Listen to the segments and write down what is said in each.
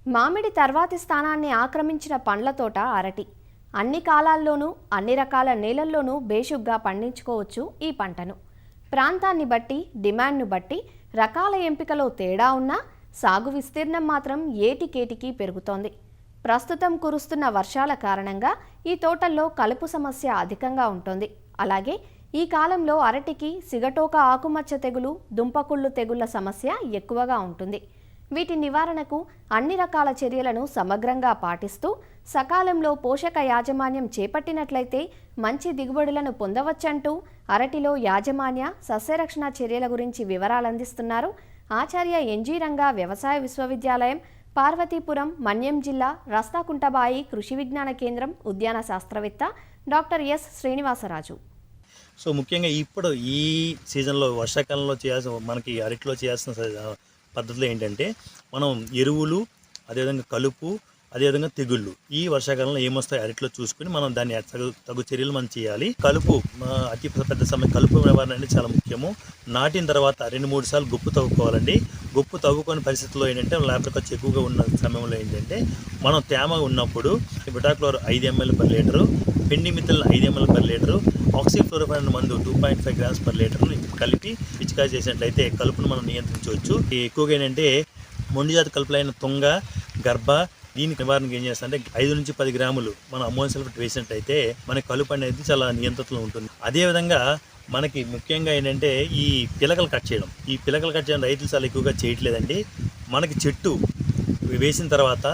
మామిడి తర్వాతి స్థానాన్ని ఆక్రమించిన పండ్ల తోట అరటి. అన్ని కాలాల్లోనూ అన్ని రకాల నేలల్లోనూ బేషుగ్గా పండించుకోవచ్చు ఈ పంటను. ప్రాంతాన్ని బట్టి డిమాండ్ను బట్టి రకాల ఎంపికలో తేడా ఉన్నా సాగు విస్తీర్ణం మాత్రం ఏటికేటికి పెరుగుతోంది. ప్రస్తుతం కురుస్తున్న వర్షాల కారణంగా ఈ తోటల్లో కలుపు సమస్య అధికంగా ఉంటుంది. అలాగే ఈ కాలంలో అరటికి సిగటోక ఆకుమచ్చ తెగులు, దుంపకుళ్ళు తెగుళ్ల సమస్య ఎక్కువగా ఉంటుంది. వీటి నివారణకు అన్ని రకాల చర్యలను సమగ్రంగా పాటిస్తూ సకాలంలో పోషక యాజమాన్యం చేపట్టినట్లయితే మంచి దిగుబడులను పొందవచ్చంటూ అరటిలో యాజమాన్య సస్యరక్షణ చర్యల గురించి వివరాలు అందిస్తున్నారు ఆచార్య ఎన్జీ రంగా వ్యవసాయ విశ్వవిద్యాలయం, పార్వతీపురం, మన్యం జిల్లా, రస్తాకుంటబాయి కృషి విజ్ఞాన కేంద్రం ఉద్యాన శాస్త్రవేత్త డాక్టర్ ఎస్ శ్రీనివాసరాజు. సో ముఖ్యంగా ఇప్పుడు ఈ సీజన్లో వర్షాకాలంలో మనకి అరటిలో చేయాల్సిన పద్ధతులు ఏంటంటే, మనం ఎరువులు, అదేవిధంగా కలుపు, అదేవిధంగా తెగుళ్ళు ఈ వర్షాకాలంలో ఏమొస్తాయి అరటిలో చూసుకుని మనం దాన్ని తగు చర్యలు మనం చేయాలి. కలుపు అతి పెద్ద సమయం కలుపు నివారణ అనేది చాలా ముఖ్యము. నాటిన తర్వాత 2-3 సార్లు గుప్పు తవ్వుకోవాలండి. గుప్పు తవ్వుకొని పరిస్థితుల్లో ఏంటంటే లేబర్ ఖర్చు ఎక్కువగా ఉన్న సమయంలో ఏంటంటే మనం తేమ ఉన్నప్పుడు butachlor 5 ml per litre, pendimethalin 5 ml per litre, oxyfluorfen మందు 2.5 grams per లీటర్ను కలిపి పిచికారీ చేసినట్లయితే కలుపును మనం నియంత్రించవచ్చు. ఎక్కువగా ఏంటంటే మొండి జాతి కలుపులైన తుంగ, గర్భ, దీని నివారణకు ఏం చేస్తారంటే 5-10 గ్రాములు మనం అమోనియం సల్ఫేట్ వేసినట్టయితే మన కలుపు అనేది చాలా నియంత్రణలో ఉంటుంది. అదేవిధంగా మనకి ముఖ్యంగా ఏంటంటే ఈ పిలకలు కట్ చేయడం. ఈ పిలకలు కట్ చేయడం రైతులు చాలా ఎక్కువగా చేయట్లేదండి. మనకి చెట్టు వేసిన తర్వాత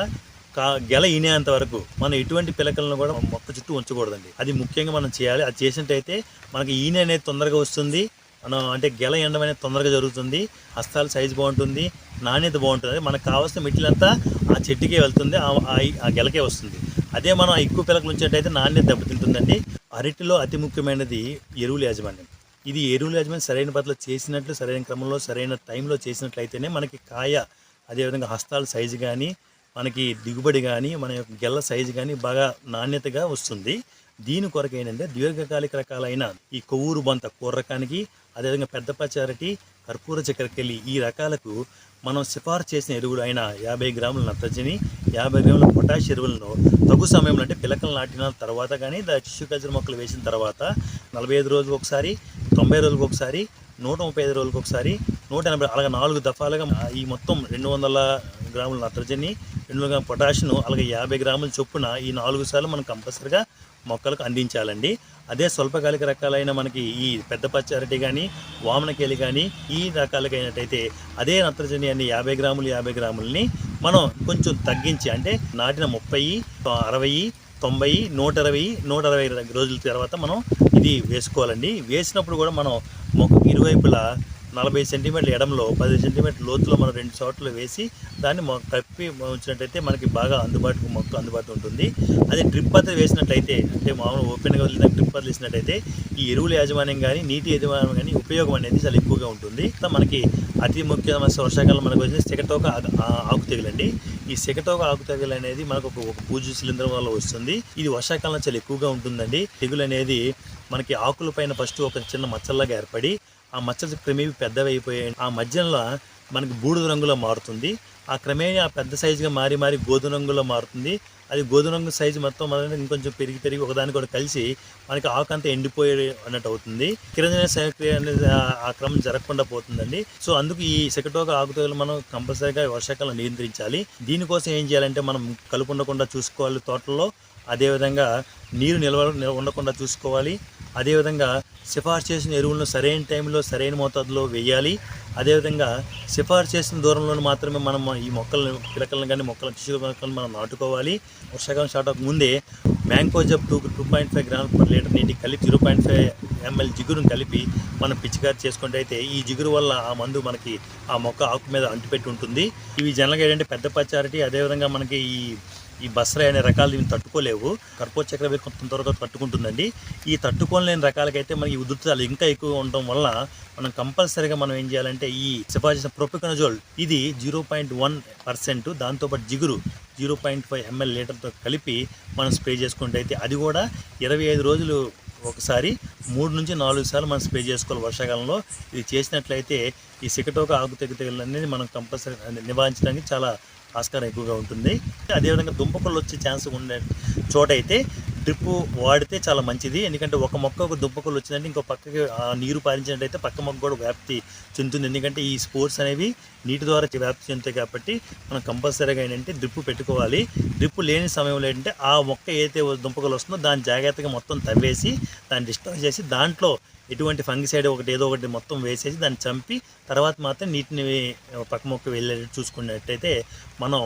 గెల ఈనేంత వరకు మనం ఎటువంటి పిలకలను కూడా మొక్క చుట్టూ ఉంచకూడదండి. అది ముఖ్యంగా మనం చేయాలి. అది చేసినట్టయితే మనకి ఈనె అనేది తొందరగా వస్తుంది. మనం అంటే గెల ఎండడం అనేది తొందరగా జరుగుతుంది. హస్తాల సైజు బాగుంటుంది, నాణ్యత బాగుంటుంది. మనకు కావాల్సిన మెటీరియల్ అంతా ఆ చెట్టుకే వెళ్తుంది, ఆ గెలకే వస్తుంది. అదే మనం ఎక్కువ పిలకలు ఉంచేటైతే నాణ్యత దెబ్బతింటుందండి. అరటిలో అతి ముఖ్యమైనది ఎరువుల యాజమాన్యం. ఇది ఎరువుల యాజమాన్యం సరైన పద్ధతిలో చేసినట్లు, సరైన క్రమంలో, సరైన టైంలో చేసినట్లయితేనే మనకి కాయ, అదేవిధంగా హస్తాల సైజు కానీ, మనకి దిగుబడి కానీ, మన యొక్క గెల్ల సైజు కానీ బాగా నాణ్యతగా వస్తుంది. దీని కొరకు ఏంటంటే దీర్ఘకాలిక రకాలైన ఈ కొవ్వూరు బొంత కూర రకానికి, అదేవిధంగా పెద్ద పచ్చి అరటి, కర్పూర చక్కెరకెళ్ళి ఈ రకాలకు మనం సిఫార్సు చేసిన ఎరువులు అయిన 50 గ్రాముల నత్రజని, 50 గ్రాముల పొటాష్ ఎరువులను తగు సమయంలో అంటే పిలకలు నాటిన తర్వాత కానీ టిష్యూ కల్చర్ మొక్కలు వేసిన తర్వాత 45 రోజులకు ఒకసారి, 90 రోజులకు ఒకసారి, 135 రోజులకు ఒకసారి, 180 అలాగే 4 దఫాలుగా ఈ మొత్తం 200 గ్రాముల నత్రజని, 200 గ్రాముల పొటాషియం, అలాగే 50 గ్రాముల చొప్పున ఈ 4 సార్లు మనం కంపల్సరిగా మొక్కలకు అందించాలండి. అదే స్వల్పకాలిక రకాలైన మనకి ఈ పెద్ద పచ్చి అరటి కానీ, వామనకేలి కానీ ఈ రకాలకి అయినట్టయితే అదే నత్రజని అన్ని 50 గ్రాములు 50 గ్రాములని మనం కొంచెం తగ్గించి అంటే నాటిన 30, 60, 90, 120 రోజుల తర్వాత మనం ఇది వేసుకోవాలండి. వేసినప్పుడు కూడా మనం మొక్కకి ఇరువైపులా 40 సెంటీమీటర్ల ఎడంలో 10 సెంటీమీటర్ల లోతులో మనం 2 చోట్ల వేసి దాన్ని కప్పి ఉంచినట్టయితే మనకి బాగా మొక్క అందుబాటులో ఉంటుంది. అదే డ్రిప్ పద్ధతి వేసినట్లయితే అంటే మామూలు ఓపెన్గా వదిలిన డ్రిప్ పద్ధతి వేసినట్టయితే ఈ ఎరువుల యాజమాన్యం కానీ, నీటి యాజమాన్యం కానీ ఉపయోగం అనేది చాలా ఎక్కువగా ఉంటుంది. మనకి అతి ముఖ్యమైన వర్షాకాలం మనకు వచ్చిన సిగటోక ఆకు తెగులండి. ఈ సిగటోక ఆకు తెగులు అనేది మనకు ఒక పూజ శిలీంధ్రం వల్ల వస్తుంది. ఇది వర్షాకాలంలో చాలా ఎక్కువగా ఉంటుందండి. తెగులు అనేది మనకి ఆకుల పైన ఫస్ట్ ఒక చిన్న మచ్చల్లాగా ఏర్పడి ఆ మచ్చలు క్రమేపీ పెద్దవి అయిపోయాయి. ఆ మధ్యలో మనకి బూడిద రంగులో మారుతుంది. ఆ క్రమేణా పెద్ద సైజుగా మారి గోధుమ రంగులో మారుతుంది. అది గోధుమ రంగు సైజు మొత్తం ఇంకొంచెం పెరిగి ఒకదానికి కూడా కలిసి మనకి ఆకు అంతా ఎండిపోయే అన్నట్టు అవుతుంది. కిరణజన సేకరణ అనేది ఆ క్రమం జరగకుండా పోతుందండి. సో అందుకు ఈ సిగటోక ఆకు తెగులు మనం కంపల్సరీగా వర్షాకాలం నియంత్రించాలి. దీనికోసం ఏం చేయాలంటే మనం కలుపు ఉండకుండా చూసుకోవాలి తోటల్లో. అదేవిధంగా నీరు నిల్వ ఉండకుండా చూసుకోవాలి. అదేవిధంగా సిఫార్సు చేసిన ఎరువులను సరైన టైంలో సరైన మోతాదులో వేయాలి. అదేవిధంగా సిఫార్సు చేసిన దూరంలో మాత్రమే మనం ఈ పిలకలను కానీ టిష్యూ మొక్కలను మనం నాటుకోవాలి. వర్షాకాలం స్టార్ట్ అవ్వక ముందే మ్యాంకోజబ్ 2.5 గ్రాముల per లీటర్ నీటి కలిపి 0.5 ml జిగురును కలిపి మనం పిచికారి చేసుకుంటే అయితే ఈ జిగురు వల్ల ఆ మందు మనకి ఆ మొక్క ఆకు మీద అంటిపెట్టి ఉంటుంది. ఇవి జనరల్గా ఏంటంటే పెద్ద పచ్చి అరటి, అదేవిధంగా మనకి ఈ బస్రాయి అనే రకాలు దీన్ని తట్టుకోలేవు. కర్పూర చక్కెర కొంత త్వరగా తట్టుకుంటుందండి. ఈ తట్టుకోలేని రకాలకైతే మనకి ఉధృతాలు ఇంకా ఎక్కువ ఉండటం వల్ల మనం కంపల్సరీగా మనం ఏం చేయాలంటే ఈ సిఫార్సు చేసిన ప్రొపికనజోల్ ఇది 0.1%, దాంతోపాటు జిగురు 0.5 ml లీటర్తో కలిపి మనం స్ప్రే చేసుకుంటే అయితే అది కూడా 25 రోజులు ఒకసారి 3 నుంచి 4 సార్లు మనం స్ప్రే చేసుకోవాలి వర్షాకాలంలో. ఇది చేసినట్లయితే ఈ సికటోక ఆకు తెగులు అనేది మనం కంపల్సరీ నివారించడానికి చాలా ఆస్కారం ఎక్కువగా ఉంటుంది. అదేవిధంగా దుంపకొళ్ళు వచ్చే ఛాన్స్ ఉండే చోటైతే డ్రిప్ వాడితే చాలా మంచిది. ఎందుకంటే ఒక మొక్కకు దుంపకొళ్ళు వచ్చిందంటే ఇంకో పక్కకి నీరు పారించినట్టయితే పక్క మొక్క కూడా వ్యాప్తి చెందుతుంది. ఎందుకంటే ఈ స్పోర్స్ అనేవి నీటి ద్వారా వ్యాప్తి చెందుతాయి కాబట్టి మనం కంపల్సరీగా ఏంటంటే డ్రిప్ పెట్టుకోవాలి. డ్రిప్ లేని సమయంలో ఏంటంటే ఆ మొక్క ఏదైతే దుంపకొళ్ళు వస్తుందో దాన్ని జాగ్రత్తగా మొత్తం తవ్వేసి దాన్ని డిస్టర్బ్ చేసి దాంట్లో ఎటువంటి ఫంగిసైడ్ ఏదో ఒకటి మొత్తం వేసేసి దాన్ని చంపి తర్వాత మాత్రం నీటిని పక్క మొక్క వెళ్ళేటట్టు చూసుకున్నట్టయితే మనం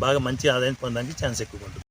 బాగా మంచి ఆదాయం పొందడానికి ఛాన్స్ ఎక్కువగా ఉంటుంది.